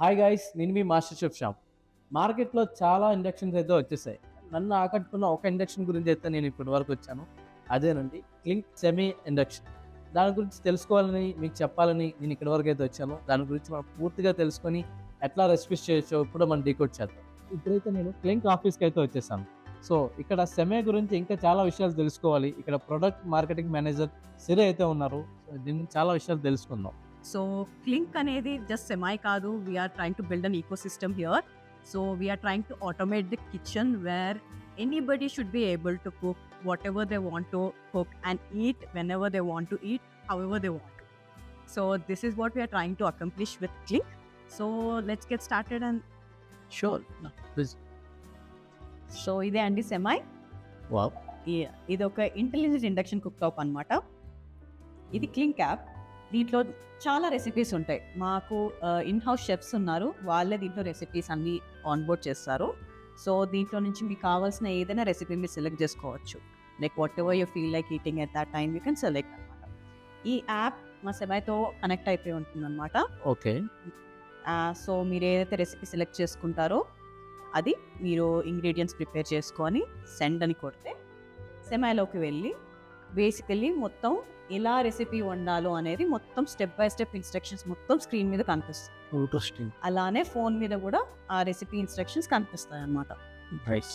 Hi guys, నేను మీ master chef Shyam. మార్కెట్లో చాలా ఇండక్షన్స్ అయితే వచ్చేసాయి. నన్ను ఆకట్టుకున్న ఒక ఇండక్షన్ గురించి అయితే నేను ఇప్పటి వరకు వచ్చాను. అదేనండి క్లింక్ సెమీ ఇండక్షన్. దాని గురించి తెలుసుకోవాలని మీకు చెప్పాలని నేను ఇక్కడి వరకు అయితే వచ్చాను. దాని గురించి మనం పూర్తిగా తెలుసుకొని ఎట్లా రెసిపీస్ చేయొచ్చో ఇప్పుడు మనం డీకోడ్ చేద్దాం. ఇప్పుడైతే నేను క్లింక్ ఆఫీస్కి అయితే వచ్చేసాను. సో ఇక్కడ సెమే గురించి ఇంకా చాలా విషయాలు తెలుసుకోవాలి. ఇక్కడ ప్రొడక్ట్ మార్కెటింగ్ మేనేజర్ సిరి అయితే ఉన్నారు. సో దీని గురించి చాలా విషయాలు తెలుసుకుందాం. So Clink అనేది just semi కాదు. We are trying to build an ecosystem here. So we are trying to automate the kitchen where anybody should be able to cook whatever they want to cook and eat whenever they want to eat, however they want to. So this is what we are trying to accomplish with Clink. So let's get started and sure. so ఇదే అండి semi. Wow. ఇది ఒక intelligent induction cook top అనమాట. ఇది క్లింక్ app. దీంట్లో చాలా recipes ఉంటాయి. మాకు ఇన్ హౌస్ షెఫ్స్ ఉన్నారు, వాళ్ళే దీంట్లో రెసిపీస్ అన్ని ఆన్బోర్డ్ చేస్తారు. సో దీంట్లో నుంచి మీకు కావాల్సిన ఏదైనా రెసిపీ మీరు సెలెక్ట్ చేసుకోవచ్చు. Like what ever you feel like eating at that time you can select అనమాట. ఈ యాప్ మా సెమైతో కనెక్ట్ అయిపోయి ఉంటుంది అనమాట. ఓకే. సో మీరు ఏదైతే రెసిపీ సెలెక్ట్ చేసుకుంటారో అది మీరు ఇంగ్రీడియంట్స్ ప్రిపేర్ చేసుకొని సెండ్ అని కొడితే సెమైలోకి వెళ్ళి బేసికల్లీ మొత్తం ఎలా రెసిపీ వండాలో అనేది మొత్తం స్టెప్ బై స్టెప్ ఇన్స్ట్రక్షన్స్ మొత్తం స్క్రీన్ మీద కనిపిస్తుంది. ఇంట్రెస్టింగ్. అలానే ఫోన్ మీద కూడా ఆ రెసిపీ ఇన్స్ట్రక్షన్స్ కనిపిస్తాయి అన్నమాట. నైస్.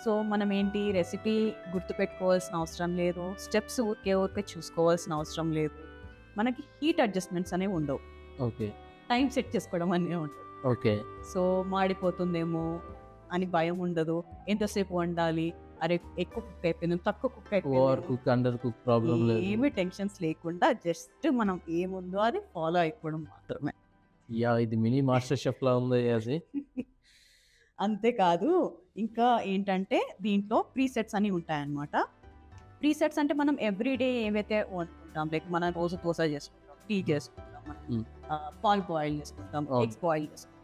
సో మనం ఏంటి రెసిపీ గుర్తుపెట్టుకోవాల్సిన అవసరం లేదు, స్టెప్స్ ఊరికే చూసుకోవాల్సిన అవసరం లేదు, మనకి హీట్ అడ్జస్ట్మెంట్స్ అనేవి ఉండవు, ఓకే. టైం సెట్ చేసుకోవడం అనేవి ఉండవు. ఓకే. సో మాడిపోతుందేమో అని భయం ఉండదు. ఎంతసేపు వండాలి, అరే ఎక్కువ కుక్ అయిపోయింది, తక్కువ కుక్ ఓవర్ అయిపోయింది, కుక్, అండర్ కుక్ ప్రాబ్లం లేదు. ఏమీ టెన్షన్స్ లేకుండా జస్ట్ మనం ఏముందో అది ఫాలో అయిపోవడం మాత్రమే. యా, ఇది మినీ మాస్టర్ షెఫ్ లా ఉంది అది. అంతేకాదు ఇంకా ఏంటంటే దీంట్లో ప్రీసెట్స్ అని ఉంటాయన్నమాట. ప్రీసెట్స్ అంటే మనం ఎవ్రీడే ఏవైతే వండుకుంటాం, లైక్ మనం రోజు దోశ చేసుకుంటాం, టీ చేసుకుంటాం, మనం పాల్ బాయిల్ చేసుకుంటాం, ఎగ్స్ బాయిల్ చేసుకుంటాం.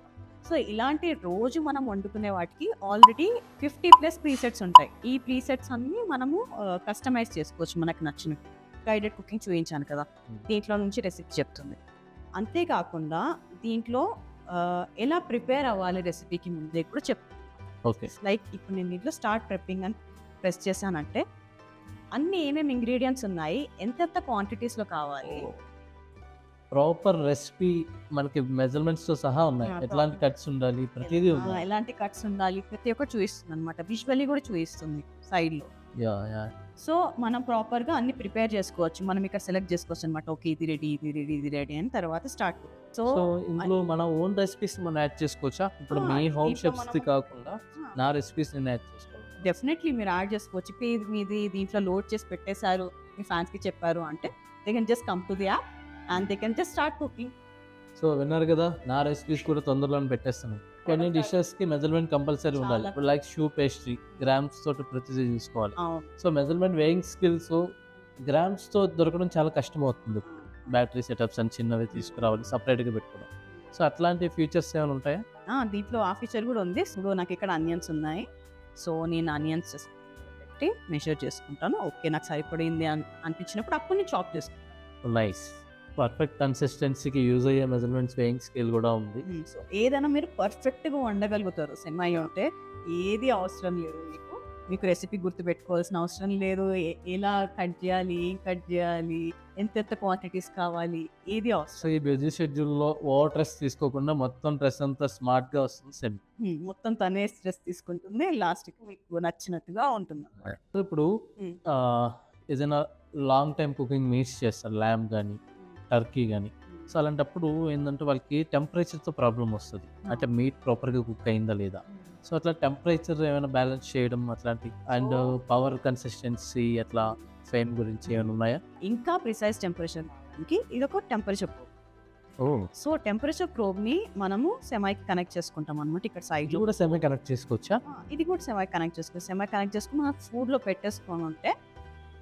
సో ఇలాంటి రోజు మనం వండుకునే వాటికి ఆల్రెడీ 50+ ప్రీసెట్స్ ఉంటాయి. ఈ ప్రీసెట్స్ అన్ని మనము కస్టమైజ్ చేసుకోవచ్చు మనకు నచ్చినట్టు. గైడెడ్ కుకింగ్ చూపించాను కదా, దీంట్లో నుంచి రెసిపీ చెప్తుంది. అంతేకాకుండా దీంట్లో ఎలా ప్రిపేర్ అవ్వాలి రెసిపీకి ముందే కూడా చెప్తుంది. ఓకే. లైక్ ఇప్పుడు నేను దీంట్లో స్టార్ట్ ప్రెప్పింగ్ అని ప్రెస్ చేశానంటే అన్ని ఏమేమి ఇంగ్రీడియంట్స్ ఉన్నాయి, ఎంతెంత క్వాంటిటీస్లో కావాలి, ప్రాపర్ రెసిపీ మనకి మెజర్మెంట్స్ తో సహా ఉన్నాయి. ఎట్లాంటి కట్స్ ఉండాలి, ప్రతిదీ ఉంది. ఎలాంటి కట్స్ ఉండాలి, ప్రతి ఒక్కటి చూపిస్తుంది అనమాట. విజువల్లీ కూడా చూపిస్తుంది సైడ్లో. Yeah yeah. సో మనం ప్రాపర్గా అన్ని ప్రిపేర్ చేసుకోవచ్చు. మనం ఇక్కడ సెలెక్ట్ చేసుకోవచ్చు అనమాట. ఓకే, ఇది రెడీ, ఇది రెడీ, ఇది రెడీ అని తర్వాత స్టార్ట్. సో ఇందులో మన ఓన్ రెసిపీస్ మనం యాడ్ చేసుకోవచ్చా? ఇప్పుడు మీ హోమ్ షెఫ్స్ ది కాకుండా నా రెసిపీస్ నేను యాడ్ చేసుకోవాలి. డెఫినెట్లీ మీరు యాడ్ చేసుకోవచ్చు. ఇప్పుడు ఇది మీది దీంట్లో లోడ్ చేసి పెట్టేశారు, మీ ఫ్యాన్స్కి చెప్పారు అంటే they can just come to the app and they can just start cooking. So విన్నారు కదా, నా రెసిపీస్ కూడా తొందరలోనే పెట్టేస్తాను. కొన్ని డిషెస్ కి మెజర్మెంట్ కంపల్సరీ ఉండాలి. ఇప్పుడు లైక్ షూ పేస్ట్రీ గ్రామ్స్ తోటి ప్రతిదీ చూసుకోవాలి. So measurement weighing skills grams తో దొరకడం చాలా కష్టం అవుతుంది. బ్యాటరీ సెటప్స్ అని చిన్నవి తీసుకురావాలి, సపరేట్గా పెట్టుకోవడం. సో అట్లాంటి ఫీచర్స్ ఏమైనా ఉంటాయా? దీంట్లో ఆ ఫీచర్ కూడా ఉంది. సో నాకు ఇక్కడ ఆనియన్స్ ఉన్నాయి. సో నేను ఆనియన్స్ పెట్టి మెజర్ చేసుకుంటాను. ఓకే, నాకు సరిపడింది అనిపించినప్పుడు అప్పుడు నేను చాప్ చేసుకుంటాను. నైస్. పర్ఫెక్ట్ కన్సిస్టెన్సీకి యూజ్ అయ్యే మెజర్మెంట్స్ వేయింగ్ స్కేల్ కూడా ఉంది. సో ఏదైనా మీరు పర్ఫెక్ట్గా వండగలుగుతారు. సెమై ఉంటే ఏది అవసరం లేదు మీకు రెసిపీ గుర్తు పెట్టుకోవాల్సిన అవసరం లేదు. ఎలా కట్ చేయాలి, ఏం కట్ చేయాలి, ఎంత క్వాంటిటీస్ కావాలి, ఏది అవసరం. సో ఈ బిజీ షెడ్యూల్లో ఓవర్ స్ట్రెస్ తీసుకోకుండా మొత్తం డ్రెస్ అంతా స్మార్ట్గా వస్తుంది. సెమ్ మొత్తం తనే స్ట్రెస్ తీసుకుంటుంది, లాస్ట్కి మీకు నచ్చినట్టుగా ఉంటుంది. ఇప్పుడు ఏదైనా లాంగ్ టైం కుకింగ్ మీట్స్ చేస్తారు, ల్యాంబ్ కానీ టర్కీ కానీ. సో అలాంటప్పుడు ఏంటంటే వాళ్ళకి టెంపరేచర్తో ప్రాబ్లం వస్తుంది. అంటే మీట్ ప్రాపర్గా కుక్ అయిందా లేదా. సో అట్లా టెంపరేచర్ ఏమైనా బ్యాలెన్స్ చేయడం అట్లాంటి అండ్ పవర్ కన్సిస్టెన్సీ అట్లా ఫేమ్ గురించి ఏమైనా ఉన్నాయా? ఇంకా ప్రిసైజ్ టెంపరేచర్కి ఇది ఒక టెంపరేచర్ ప్రోబ్. సో టెంపరేచర్ ప్రోబ్ని మనము సెమైకి కనెక్ట్ చేసుకుంటాం అనమాట. ఇక్కడ సైడ్ కూడా సెమై కనెక్ట్ చేసుకోవచ్చా? ఇది కూడా సెమై కనెక్ట్ చేసుకోవచ్చు. సెమై కనెక్ట్ చేసుకుని మనం ఫుడ్లో పెట్టేసుకొని ఉంటే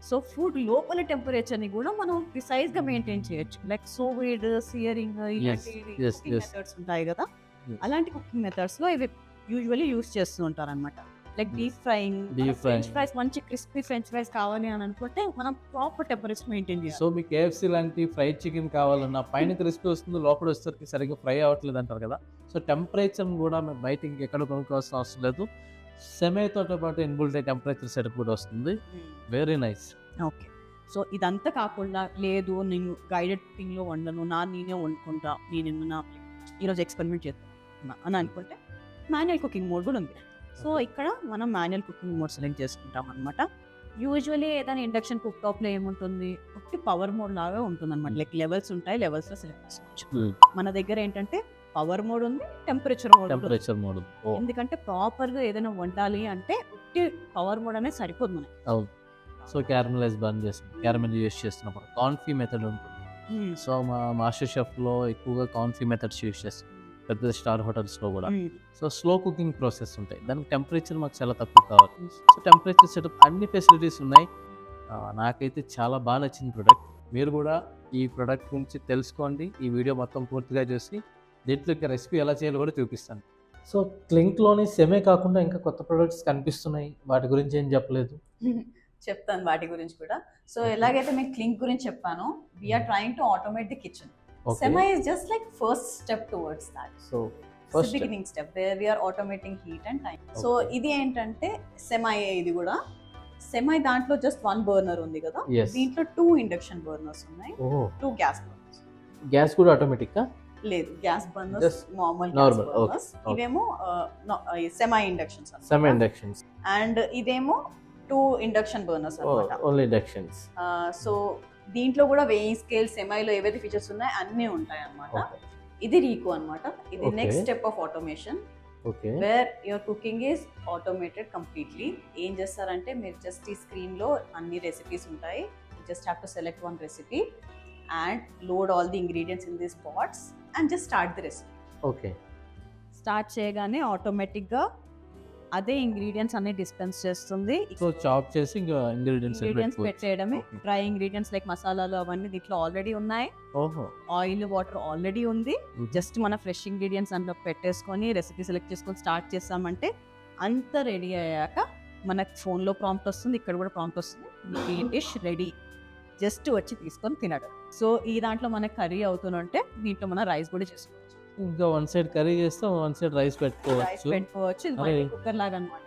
సో ఫుడ్ లోపల టెంపరేచర్ని కూడా మనం ప్రిసైజ్గా మెయింటైన్ చేయొచ్చు. లైక్ సోవిడ్, సియరింగ్ మెథడ్స్ ఉంటాయి కదా, అలాంటి కుకింగ్ మెథడ్స్లో ఇవి యూజువల్లీ యూస్ చేస్తూ ఉంటారు అనమాట. Like deep frying, French fries, మంచి క్రిస్పీ ఫ్రెంచ్ ఫ్రైస్ కావాలి అని అనుకుంటే మనం ప్రాపర్ టెంపరేచర్ మెయింటైన్ చేయాలి. సో మీకు KFC లాంటి ఫ్రైడ్ చికెన్ కావాలన్నా పైన క్రిస్పీ వస్తుంది, లోపల వచ్చేసరికి సరిగ్గా ఫ్రై అవ్వట్లేదు అంటారు కదా. సో టెంపరేచర్ కూడా మీరు బయట ఇంకెక్కడ కొనుక్కోవాల్సిన అవసరం లేదు. సెమీతో పాటు ఇన్బుల్ట్ టెంపరేచర్ సెటప్ కూడా వస్తుంది. Very nice. ఓకే. సో ఇదంతా కాకుండా లేదు నేను గైడెడ్ కుకింగ్లో వండను, నేనే వండుకుంటా, నేనేమన్నా ఈరోజు ఎక్స్పెరిమెంట్ చేస్తున్నా అని అనుకుంటే మాన్యువల్ కుకింగ్ మోడ్ కూడా ఉంది. సో ఇక్కడ మనం మాన్యువల్ కుకింగ్ మోడ్ సెలెక్ట్ చేసుకుంటాం అనమాట. యూజువల్లీ ఏదైనా ఇండక్షన్ కుక్ టాప్లో ఏముంటుంది, ఒకటి పవర్ మోడ్ లాగా ఉంటుంది అనమాట. లైక్ లెవెల్స్ ఉంటాయి, లెవెల్స్లో సెలెక్ట్ చేసుకోవచ్చు. మన దగ్గర ఏంటంటే పవర్ మోడ్ ఉంది, టెంపరేచర్ మోడ్. ఎందుకంటే ప్రాపర్గా ఏదైనా వండాలి అంటే ఒకటి పవర్ మోడ్ అనేది సరిపోదు మనకి. అవును. సో క్యారమలైజ్ బర్న్ చేస్తున్నాం, క్యారమల్ యూస్ చేస్తున్నప్పుడు కాన్ఫీ మెథడ్ ఉంటుంది. సో మా మాస్టర్ షెఫ్లో ఎక్కువగా కాన్ఫీ మెథడ్స్ యూస్ చేస్తాం, పెద్ద స్టార్ హోటల్స్లో కూడా. సో స్లో కుకింగ్ ప్రాసెస్ ఉంటాయి, దానికి టెంపరేచర్ మాకు చాలా తక్కువ కావాలి. సో టెంపరేచర్ సెటప్ అన్ని ఫెసిలిటీస్ ఉన్నాయి. నాకైతే చాలా బాగా నచ్చింది ప్రోడక్ట్. మీరు కూడా ఈ ప్రోడక్ట్ గురించి తెలుసుకోండి, ఈ వీడియో మొత్తం పూర్తిగా చూసి దీంట్లో రెసిపీ ఎలా చేయాలో కూడా చూపిస్తాను. సో క్లింక్లోని సెమే కాకుండా ఇంకా కొత్త ప్రొడక్ట్స్ కనిపిస్తున్నాయి, వాటి గురించి ఏం చెప్పలేదు. చెప్తాను వాటి గురించి కూడా. సో ఎలాగైతే మీకు క్లింక్ గురించి చెప్పాను, we're trying to automate the kitchen. Semi is just like first step towards that. So first beginning step where we are automating heat and time. So ఇది ఏంటంటే semi ఇది కూడా semi దాంట్లో just one burner ఉంది కదా, దీంట్లో 2 induction burners ఉన్నాయి, 2 gas burners. Gas కూడా ఆటోమేటిక్ గా లేదు, gas burners normal gas burners. ఇవేమో semi ఇండక్షన్స్ అండ్ ఇదేమో 2 ఇండక్షన్ బర్నర్స్ అన్నమాట. Only inductions. సో దీంట్లో కూడా వెయింగ్ స్కేల్ సెమైలో ఏవైతే ఫీచర్స్ ఉన్నాయో అన్నీ ఉంటాయి అన్నమాట. ఇది రీకో అన్నమాట. ఇది next step of automation where your cooking is automated completely. ఏం చేస్తారంటే మీరు జస్ట్ ఈ స్క్రీన్ లో అన్ని రెసిపీస్ ఉంటాయి, just have to select one recipe and load all the ingredients in this pots and just start the recipe. Okay. Start చేయగానే automatic గా అదే ఇంగ్రీడియంట్స్ అన్ని డిస్పెన్స్ చేస్తుంది. సో చాప్ చేసి ఇంకా ఇంగ్రీడియంట్స్ పెట్టేయడమే. డ్రై ఇంగ్రీడియంట్స్ లైక్ మసాలాలు అవన్నీ దీంట్లో ఆల్రెడీ ఉన్నాయి. ఆయిల్ వాటర్ ఆల్రెడీ ఉంది. జస్ట్ మన ఫ్రెష్ ఇంగ్రీడియంట్స్ అందులో పెట్టేసుకొని రెసిపీ సెలెక్ట్ చేసుకొని స్టార్ట్ చేస్తామంటే అంత రెడీ అయ్యాక మనకు ఫోన్లో ప్రాంప్ట్ వస్తుంది, ఇక్కడ కూడా ప్రాంప్ట్ వస్తుంది, ఈ డిష్ రెడీ, జస్ట్ వచ్చి తీసుకొని తినడం. సో ఈ దాంట్లో మనకు కర్రీ అవుతుందంటే దీంట్లో మనం రైస్ కూడా చేసుకోవచ్చు. ఇంకా వన్ సైడ్ కర్రీ చేస్తే వన్ సైడ్ రైస్ పెట్టుకోవచ్చు. కుక్కర్ లాగా అన్నమాట.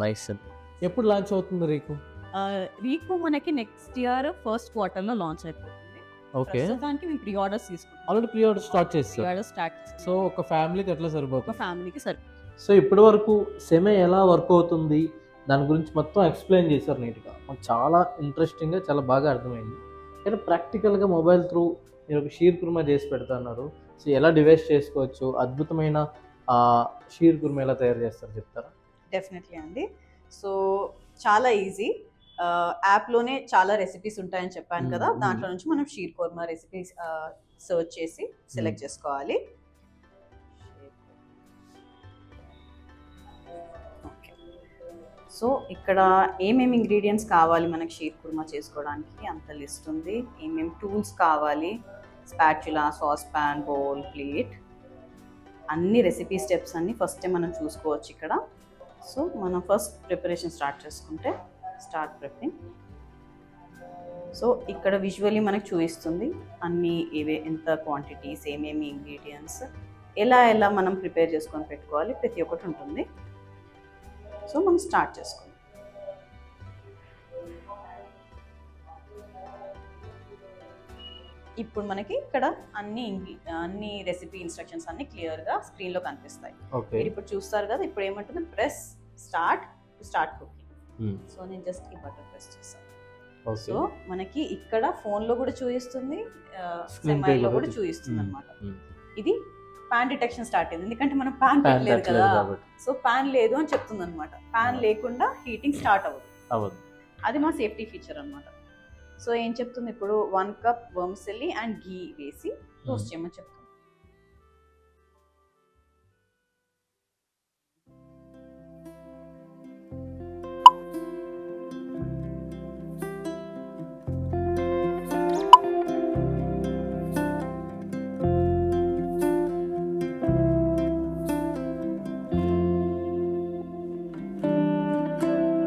నైస్. ఎప్పుడు లాంచ్ అవుతుంది రీకు? రీకు మనకి నెక్స్ట్ ఇయర్ ఫస్ట్ క్వార్టర్ లో లాంచ్ అయిపోతుంది. ఓకే. దానికి మేము ప్రీ ఆర్డర్స్ తీసుకుంటాం. ఆల్రెడీ ప్రీ ఆర్డర్ స్టార్ట్ చేస్తాం. సో ఒక ఫ్యామిలీకి ఎట్లా సరిపోతుంది? ఒక ఫ్యామిలీకి సరిపోతుంది. సో ఇప్పటి వరకు సెమే ఎలా వర్క్ అవుతుంది దాని గురించి మొత్తం ఎక్స్ప్లెయిన్ చేశారు నీట్గా. చాలా ఇంట్రెస్టింగ్గా, చాలా బాగా అర్థమైంది. కానీ ప్రాక్టికల్గా మొబైల్ త్రూ మీరు ఒక షీర్ కుర్మా చేసి పెడుతున్నారు. సో ఎలా డివైస్ చేసుకోవచ్చు, అద్భుతమైన షీర్ కుర్మా ఎలా తయారు చేస్తారు చెప్తారా? డెఫినెట్లీ అండి. సో చాలా ఈజీ. యాప్లోనే చాలా రెసిపీస్ ఉంటాయని చెప్పాను కదా, దాంట్లో నుంచి మనం షీర్ కుర్మా రెసిపీస్ సర్చ్ చేసి సెలెక్ట్ చేసుకోవాలి. సో ఇక్కడ ఏమేమి ఇంగ్రీడియంట్స్ కావాలి మనకి షీర్ కుర్మా చేసుకోవడానికి అంత లిస్ట్ ఉంది. ఏమేమి టూల్స్ కావాలి, spatula, sauce pan, bowl, plate, అన్ని రెసిపీ స్టెప్స్ అన్ని ఫస్టే మనం చూసుకోవచ్చు ఇక్కడ. సో మనం ఫస్ట్ ప్రిపరేషన్ స్టార్ట్ చేసుకుంటే స్టార్ట్ ప్రిపరింగ్. సో ఇక్కడ విజువల్లీ మనకు చూపిస్తుంది అన్ని ఎంత క్వాంటిటీస్, ఏమేమి ఇంగ్రీడియంట్స్, ఎలా మనం ప్రిపేర్ చేసుకొని పెట్టుకోవాలి, ప్రతి ఒక్కటి ఉంటుంది. సో మనం స్టార్ట్ చేసుకుందాం. ఇప్పుడు మనకి ఇక్కడ అన్ని రెసిపీ ఇన్స్ట్రక్షన్స్ అన్ని క్లియర్గా స్క్రీన్లో కనిపిస్తాయి. మీరు ఇప్పుడు చూస్తారు కదా, ఇప్పుడు ఏమంటుంది, ప్రెస్ స్టార్ట్ కుకింగ్. సో నేను జస్ట్ ఈ బటన్ ప్రెస్ చేస్తాను. సో మనకి ఇక్కడ ఫోన్లో కూడా చూపిస్తుంది, సెమైలో కూడా చూపిస్తుంది అనమాట. ఇది పాన్ డిటెక్షన్ స్టార్ట్ అయింది, ఎందుకంటే మనం పాన్ పెట్టలేదు కదా. సో పాన్ లేదు అని చెప్తుంది అనమాట. పాన్ లేకుండా హీటింగ్ స్టార్ట్ అవ్వదు. అది మా సేఫ్టీ ఫీచర్ అనమాట. సో ఏం చెప్తుంది, ఇప్పుడు 1 కప్ వర్మిసెల్లి అండ్ ఘీ వేసి రోస్ట్ చేయమని చెప్తుంది.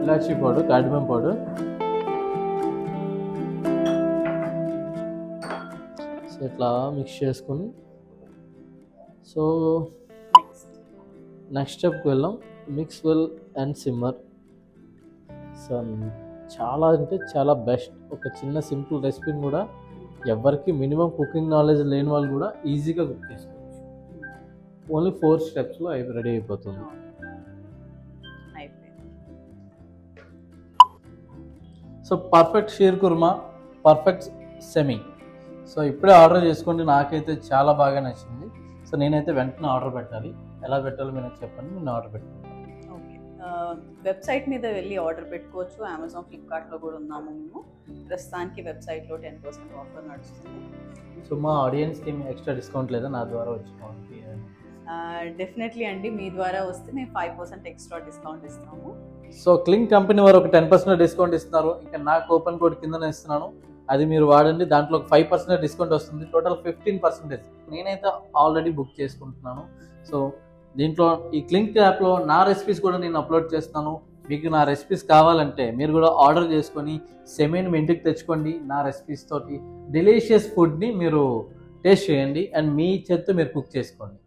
Elaichi powder, cardamom powder. So ఇట్లా మిక్స్ చేసుకుని, సో నెక్స్ట్ స్టెప్కి వెళ్ళాం. Mix well and simmer. So చాలా అంటే చాలా బెస్ట్. ఒక చిన్న సింపుల్ రెసిపీని కూడా ఎవరికి మినిమం కుకింగ్ నాలెడ్జ్ లేని వాళ్ళు కూడా ఈజీగా కుక్ చేసుకోవచ్చు. ఓన్లీ 4 స్టెప్స్లో రెడీ అయిపోతుంది. So perfect sheer kurma, perfect సెమీ. సో ఇప్పుడే ఆర్డర్ చేసుకోండి. నాకైతే చాలా బాగా నచ్చింది. సో నేనైతే వెంటనే ఆర్డర్ పెట్టాలి. ఎలా పెట్టాలో మీరు చెప్పండి, నేను ఆర్డర్ పెట్టుకుంటాను. ఓకే, వెబ్సైట్ మీద వెళ్ళి ఆర్డర్ పెట్టుకోవచ్చు. అమెజాన్, ఫ్లిప్కార్ట్లో కూడా ఉన్నాము మేము. ప్రస్తుతానికి వెబ్సైట్లో 10% ఆఫర్ నడుస్తుంది. సో మా ఆడియన్స్కి ఏమి ఎక్స్ట్రా డిస్కౌంట్ లేదా నా ద్వారా వచ్చిన? డెఫినెట్లీ అండి, మీ ద్వారా వస్తే మేము 5% ఎక్స్ట్రా డిస్కౌంట్ ఇస్తాము. సో క్లింక్ కంపెనీ వారు ఒక 10% డిస్కౌంట్ ఇస్తున్నారు. ఇంకా నా కూపన్ కోడ్ కిందనే ఇస్తున్నాను, అది మీరు వాడండి. దాంట్లో ఒక 5% డిస్కౌంట్ వస్తుంది. టోటల్ 15%. నేనైతే ఆల్రెడీ బుక్ చేసుకుంటున్నాను. సో దీంట్లో ఈ క్లింక్ యాప్లో నా రెసిపీస్ కూడా నేను అప్లోడ్ చేస్తాను. మీకు నా రెసిపీస్ కావాలంటే మీరు కూడా ఆర్డర్ చేసుకొని సెమీని మీ ఇంటికి తెచ్చుకోండి. నా రెసిపీస్ తోటి డెలీషియస్ ఫుడ్ని మీరు టేస్ట్ చేయండి అండ్ మీ చేత్తో మీరు కుక్ చేసుకోండి.